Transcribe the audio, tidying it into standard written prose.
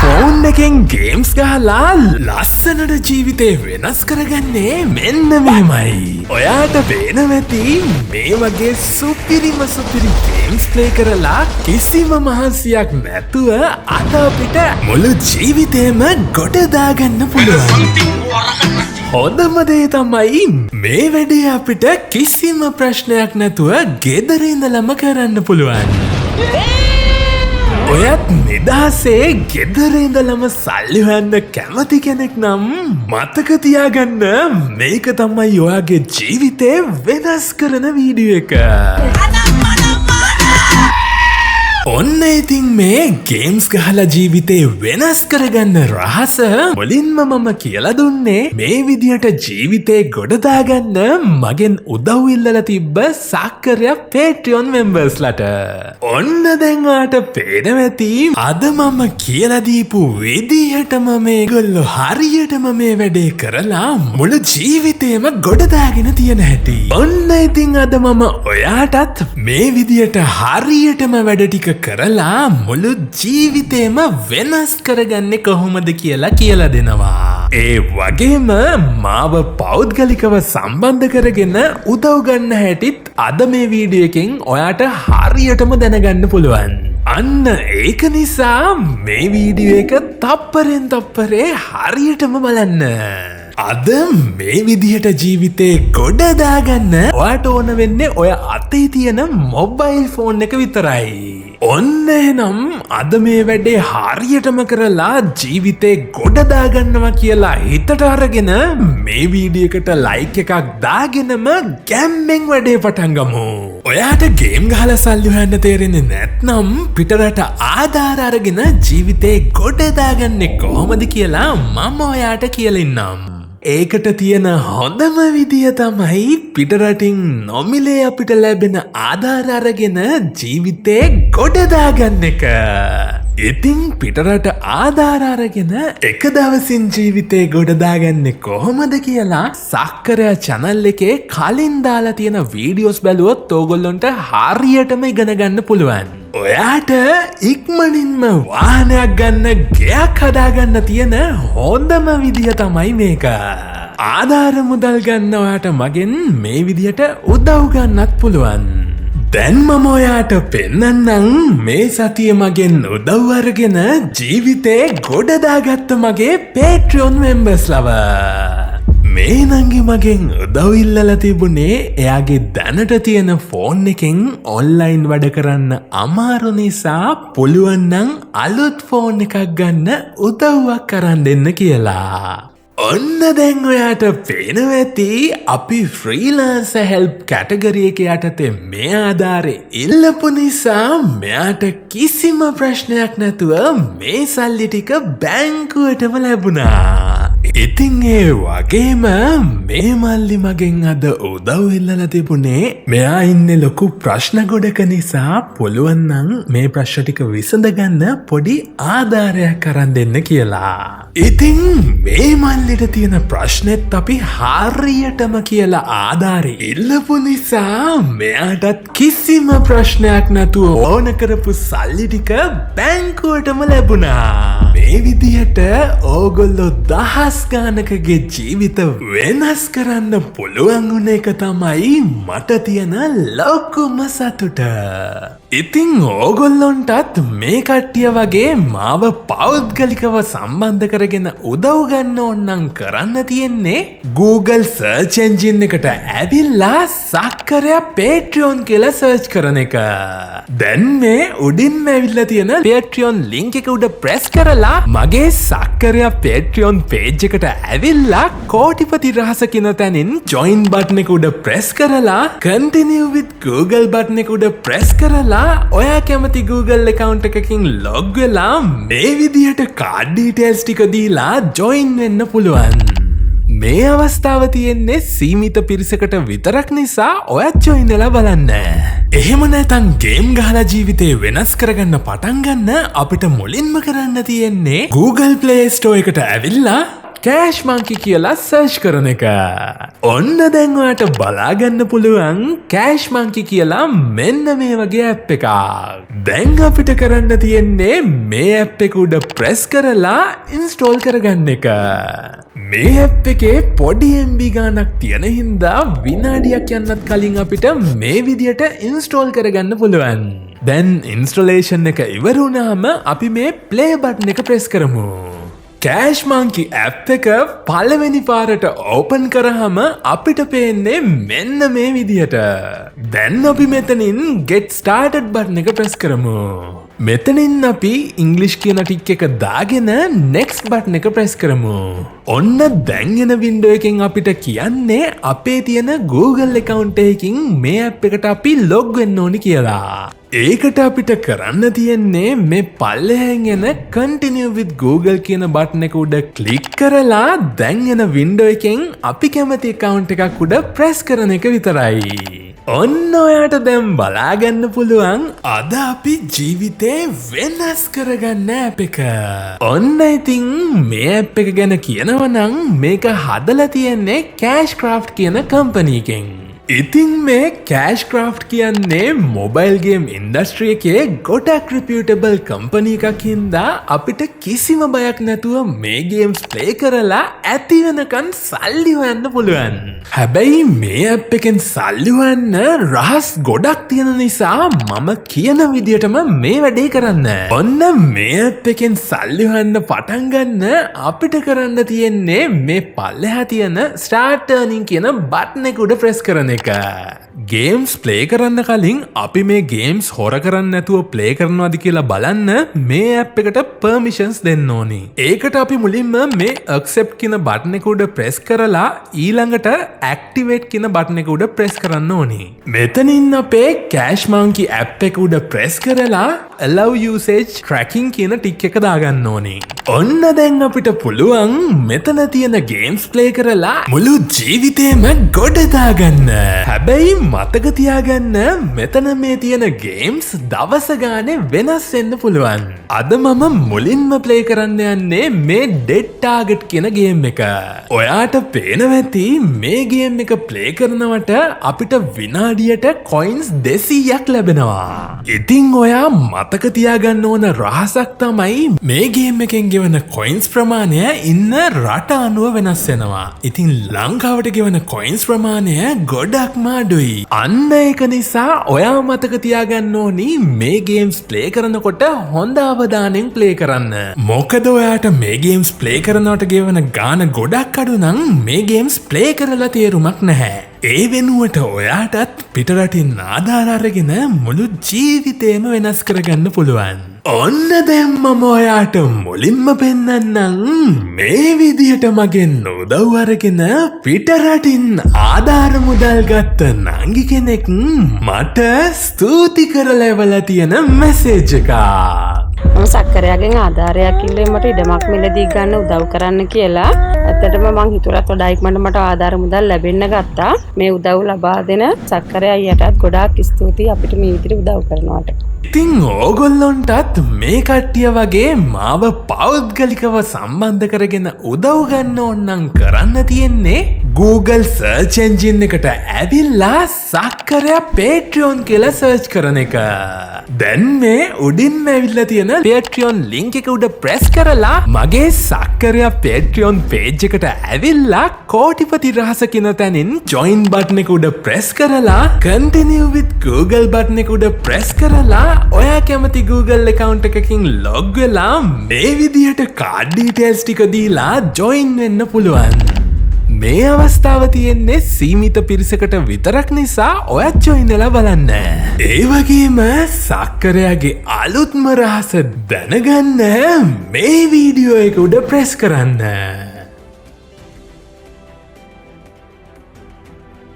Phone එකෙන් games ගහලා ලස්සනට ජීවිතේ වෙනස් කරගන්නේ මෙන්න මෙහෙමයි. ඔයාට පේනවැති මේ වගේ සුපිරිම ගේම්ස් ප්ලේ කරලා කිසිම මහන්සියක් නැතුව අද අපිට මුළු ජීවිතේම ගොඩදාගන්න පුළුවන්. හොඳම දේ තමයි මේ වැඩේ අපිට කිසිම ප්‍රශ්නයක් නැතුව ගෙදර ඉඳලම කරන්න පුළුවන්. ඔයත් නිදහසේ ගෙදර ඉඳලම සල්ලි හොයන්න කැමති කෙනෙක් නම් මතක තියාගන්න මේක තමයි ඔයාගේ ජීවිතේ වෙනස් කරන වීඩියෝ එක. ඔන්න ඉතින් මේ ගේම්ස් ගහලා ජීවිතේ වෙනස් කරගන්න රහස මුලින්ම මම කියලා දුන්නේ මේ විදිහට ජීවිතේ ගොඩදාගන්න මගෙන් උදව් ඉල්ලලා තිබ්බ සාක්කරයා Patreon members-ලට. ඔන්න දැන් ඔයාට පේනවැති අද මම කියලා දීපු විදිහටම මේගොල්ලෝ හරියටම මේ වැඩේ කරලා මුළු ජීවිතේම ගොඩදාගෙන තියෙන හැටි. ඔන්න ඉතින් අද මම ඔයාටත් මේ විදිහට හරියටම වැඩ ටික කරලා මුළු ජීවිතේම වෙනස් කරගන්නේ කොහොමද කියලා දෙනවා. ඒ වගේම මාව පෞද්ගලිකව සම්බන්ධ කරගෙන උදව් ගන්න හැටිත් අද මේ වීඩියෝ එකෙන් ඔයාට හරියටම දැනගන්න පුළුවන්. අන්න ඒක නිසා මේ වීඩියෝ එක තප්පරෙන් තප්පරේ හරියටම බලන්න. අද මේ විදිහට ජීවිතේ ගොඩදාගන්න ඔයාට ඕන වෙන්නේ ඔය අතේ තියෙන මොබයිල් ෆෝන් එක විතරයි. ඔන්න එනම් අද මේ වැඩේ හරියටම කරලා ජීවිතේ ගොඩදාගන්නවා කියලා හිතට අරගෙන මේ වීඩියෝ එකට ලයික් එකක් දාගෙනම ගැම්මෙන් වැඩේ පටන් ගමු. ඔයාට ගේම් ගහලා සල්ලි හොයන්න තේරෙන්නේ නැත්නම් පිටරට ආධාර අරගෙන ජීවිතේ ගොඩදාගන්නේ කොහොමද කියලා මම ඔයාට කියලා ඉන්නම්. ඒකට තියෙන හොඳම විදිය තමයි පිටරටින් නොමිලේ අපිට ලැබෙන ආධාර අරගෙන ජීවිතේ ගොඩදාගන්න එක. ඉතින් පිටරට ආධාර අරගෙන එක දවසින් ජීවිතේ ගොඩදාගන්නේ කොහොමද කියලා සක්කරයා channel එකේ කලින් දාලා තියෙන වීඩියෝස් බැලුවොත් ඕගොල්ලන්ට හරියටම ඉගෙන ගන්න පුළුවන්. ඔයාට ඉක්මනින්ම වාහනයක් ගන්න ගෙයක් හදාගන්න තියෙන හොඳම විදිය තමයි මේක. ආධාර මුදල් ගන්න ඔයාට මගෙන් මේ විදියට උදව් ගන්නත් පුළුවන්. දැන් මම ඔයාට පෙන්නන්නම් මේ සතිය මගෙන් උදව් අරගෙන ජීවිතේ ගොඩදාගත්ත මගේ Patreon members ලව. මේ නංගි මගෙන් උදව් ඉල්ලලා තිබුණේ එයාගේ දැනට තියෙන ෆෝන් එකෙන් ඔන්ලයින් වැඩ කරන්න අමාරු නිසා පුළුවන් නම් අලුත් ෆෝන් එකක් ගන්න උදව්වක් කරන් දෙන්න කියලා. ඔන්න දැන් ඔයාට පේනවා ඇති අපි ෆ්‍රීලාන්සර් හෙල්ප් කැටගරි එක යටතේ මේ ආධාරේ ඉල්ලපු නිසා මෙයාට කිසිම ප්‍රශ්නයක් නැතුව මේ සල්ලි ටික බැංකුවටම ලැබුණා. ඉතින් ඒ වගේම මේ මල්ලි මගෙන් අද උදව් ඉල්ලලා තිබුණේ මෙයා ඉන්නේ ලොකු ප්‍රශ්න ගොඩක නිසා පුළුවන් නම් මේ ප්‍රශ්න ටික විසඳගන්න පොඩි ආධාරයක් අරන් දෙන්න කියලා. ඉතින් මේ මල්ලිට තියෙන ප්‍රශ්නෙත් අපි හරියටම කියලා ආධාරේ ඉල්ලපු නිසා මෙයාටත් කිසිම ප්‍රශ්නයක් නැතුව ඕන කරපු සල්ලි ටික බැංකුවටම ලැබුණා. මේ විදිහට ඕගොල්ලෝ දහස් ගානකගේ ජීවිත වෙනස් කරන්න පුළුවන් වුණ එක තමයි මට තියෙන ලොකුම සතුට. ඉතින් ඕගොල්ලොන්ටත් මේ කට්ටිය වගේ මාව පෞද්ගලිකව සම්බන්ධ කරගෙන උදව් ගන්න ඕන්නම් කරන්න තියෙන්නේ Google search engine එකට ඇවිල්ලා සක්කරයා Patreon කියලා සර්ච් කරන එක. දැන් මේ උඩින්ම ඇවිල්ලා තියෙන Patreon link එක උඩ press කරලා මගේ සක්කරයා Patreon page එකට ඇවිල්ලා කෝටිපති රහස කියන තැනින් join button එක උඩ press කරලා continue with Google button එක උඩ press කරලා ඔයා කැමති Google account එකකින් log වෙලා මේ විදිහට card details ටික දීලා join වෙන්න පුළුවන්. මේ අවස්ථාව තියෙන්නේ සීමිත පිරිසකට විතරක් නිසා ඔයත් join වෙලා බලන්න. එහෙම නැත්නම් ගේම් ගහලා ජීවිතේ වෙනස් කරගන්න පටන් ගන්න අපිට මුලින්ම කරන්න තියෙන්නේ Google Play Store එකට ඇවිල්ලා කෑෂ් මංකි කියලා සර්ච් කරන එක. ඔන්න දැන් ඔයාට බලාගන්න පුළුවන් කෑෂ් මංකි කියලා මෙන්න මේ වගේ ඇප් එකක්. දැන් අපිට කරන්න තියෙන්නේ මේ ඇප් එක උඩ ප්‍රෙස් කරලා ඉන්ස්ටෝල් කරගන්න එක. මේ ඇප් එකේ පොඩි MB ගානක් තියෙන හින්දා විනාඩියක් යන්නත් කලින් අපිට මේ විදියට ඉන්ස්ටෝල් කරගන්න පුළුවන්. දැන් ඉන්ස්ටලේෂන් එක ඉවර වුණාම අපි මේ ප්ලේ බටන් එක ප්‍රෙස් කරමු. කෑෂ් මංකි ඇප් එක පළවෙනි පාරට ඕපන් කරාම අපිට පේන්නේ මෙන්න මේ විදියට. දැන් අපි මෙතනින් get started බටන් එක ප්‍රෙස් කරමු. මෙතනින් අපි ඉංග්ලිෂ් කියන ටික් එක දාගෙන next බටන් එක ප්‍රෙස් කරමු. ඔන්න දැන් එන වින්ඩෝ එකෙන් අපිට කියන්නේ අපේ තියෙන Google account එකකින් මේ ඇප් එකට අපි log වෙන්න ඕනි කියලා. ඒකට අපිට කරන්න තියෙන්නේ මේ පල්ලෙහෙන් එන continue with Google කියන බටන් එක උඩ ක්ලික් කරලා දැන් එන වින්ඩෝ එකෙන් අපි කැමති account එකක් උඩ ප්‍රෙස් කරන එක විතරයි. ඔන්න ඔයාට දැන් බලාගන්න පුළුවන් අද අපි ජීවිතේ වෙනස් කරගන්න ඇප් එක. ඔන්න ඉතින් මේ ඇප් එක ගැන කියනවනම් මේක හදලා තියෙන්නේ Cashcraft කියන කම්පැනි එකෙන්. ඉතින් මේ Cashcraft කියන්නේ මොබයිල් ගේම් ඉන්ඩස්ට්‍රි එකේ ගොඩක් රිපියුටබල් කම්පැනි එකක් හින්දා අපිට කිසිම බයක් නැතුව මේ ගේම්ස් ප්ලේ කරලා ඇති වෙනකන් සල්ලි හොයන්න පුළුවන්. හැබැයි මේ ඇප් එකෙන් සල්ලි හොයන්න රහස් ගොඩක් තියෙන නිසා මම කියන විදියටම මේ වැඩේ කරන්න. ඔන්න මේ ඇප් එකෙන් සල්ලි හොයන්න පටන් ගන්න අපිට කරන්න තියෙන්නේ මේ පල්ලෙහා තියෙන start earning කියන බටන් එක උඩ ප්‍රෙස් කරන එක. ගේම්ස් ප්ලේ කරන්න කලින් අපි මේ ගේම්ස් හොර කරන්න නැතුව ප්ලේ කරනවාද කියලා බලන්න මේ ඇප් එකට පර්මිෂන්ස් දෙන්න ඕනි. ඒකට අපි මුලින්ම මේ accept කියන බටන් එක උඩ ප්‍රෙස් කරලා ඊළඟට activate කියන බටන් එක උඩ ප්‍රෙස් කරන්න ඕනි. මෙතනින් අපේ Cash Monkey ඇප් එක උඩ ප්‍රෙස් කරලා allow usage tracking කියන ටික් එක දාගන්න ඕනි. ඔන්න දැන් අපිට පුළුවන් මෙතන තියෙන ගේම්ස් ප්ලේ කරලා මුළු ජීවිතේම ගොඩ දාගන්න. හැබැයි මතක තියාගන්න මෙතන මේ තියෙන ගේම්ස් දවස ගානේ වෙනස් වෙන්න පුළුවන්. අද මම මුලින්ම ප්ලේ කරන්න යන්නේ මේ Dead Target කියන ගේම් එක. ඔයාට පේනවා ඇති මේ ගේම් එක ප්ලේ කරනවට අපිට විනාඩියට කොයින්ස් 200ක් ලැබෙනවා. ඉතින් ඔයා මතක තියාගන්න ඕන රහසක් තමයි මේ ගේම් එකෙන් ගෙවන කොයින්ස් ප්‍රමාණය ඉන්න රට අනුව වෙනස් වෙනවා. ඉතින් ලංකාවට ගෙවන කොයින්ස් ප්‍රමාණය ගොඩක්ම අඩුයි. අන්න ඒක නිසා ඔයා මතක තියාගන්න ඕනි මේ ගේම්ස් ප්ලේ කරනකොට හොඳ අවධානයෙන් ප්ලේ කරන්න. මොකද ඔයාට මේ ගේම්ස් ප්ලේ කරනවට ගෙවන ගාන ගොඩක් අඩු නම් මේ ගේම්ස් ප්ලේ කරලා තේරුමක් නැහැ. ඒ වෙනුවට ඔයාටත් පිටරටින් ආධාර අරගෙන මුළු ජීවිතේම වෙනස් කරගන්න පුළුවන්. ඔන්න දැන් මම ඔයාට මුලින්ම පෙන්නන්නම් මේ විදියට මගෙන් උදව් අරගෙන පිටරටින් ආධාර මුදල් ගත්ත නංගි කෙනෙක් මට ස්තුති කරලා එවලා තියෙන මැසේජ් එකක්. මම සක්කරයාගෙන් ආධාරයක් ඉල්ලුවේ මට ඉඩමක් මිලදී ගන්න උදව් කරන්න කියලා. ඇත්තටම මං හිතුවත් වඩා ඉක්මනට මට ආධාර මුදල් ලැබෙන්න ගත්තා. මේ උදව් ලබා දෙන සක්කරයා අයියටත් ගොඩාක් ස්තුතියි අපිට මේ විදිහට උදව් කරනවට. ඉතින් ඕගොල්ලොන්ටත් මේ කට්ටිය වගේ මාව පෞද්ගලිකව සම්බන්ධ කරගෙන උදව් ගන්න ඕනනම් කරන්න තියෙන්නේ Google search engine එකට ඇවිල්ලා සක්කරයා Patreon කියලා search කරන එක. දැන් මේ උඩින්ම ඇවිල්ලා තියෙන Patreon link එක උඩ press කරලා මගේ සක්කරයා Patreon page එකට ඇවිල්ලා කෝටිපති රහස කියන තැනින් join button එක උඩ press කරලා continue with Google button එක උඩ press කරලා ඔයා කැමති Google account එකකින් log වෙලා මේ විදිහට card details ටික දීලා join වෙන්න පුළුවන්. මේ අවස්ථාව තියෙන්නේ සීමිත පිරිසකට විතරක් නිසා ඔයත් join වෙලා බලන්න. ඒ වගේම සක්කරයාගේ අලුත්ම රහස දැනගන්න මේ වීඩියෝ එක උඩ press කරන්න.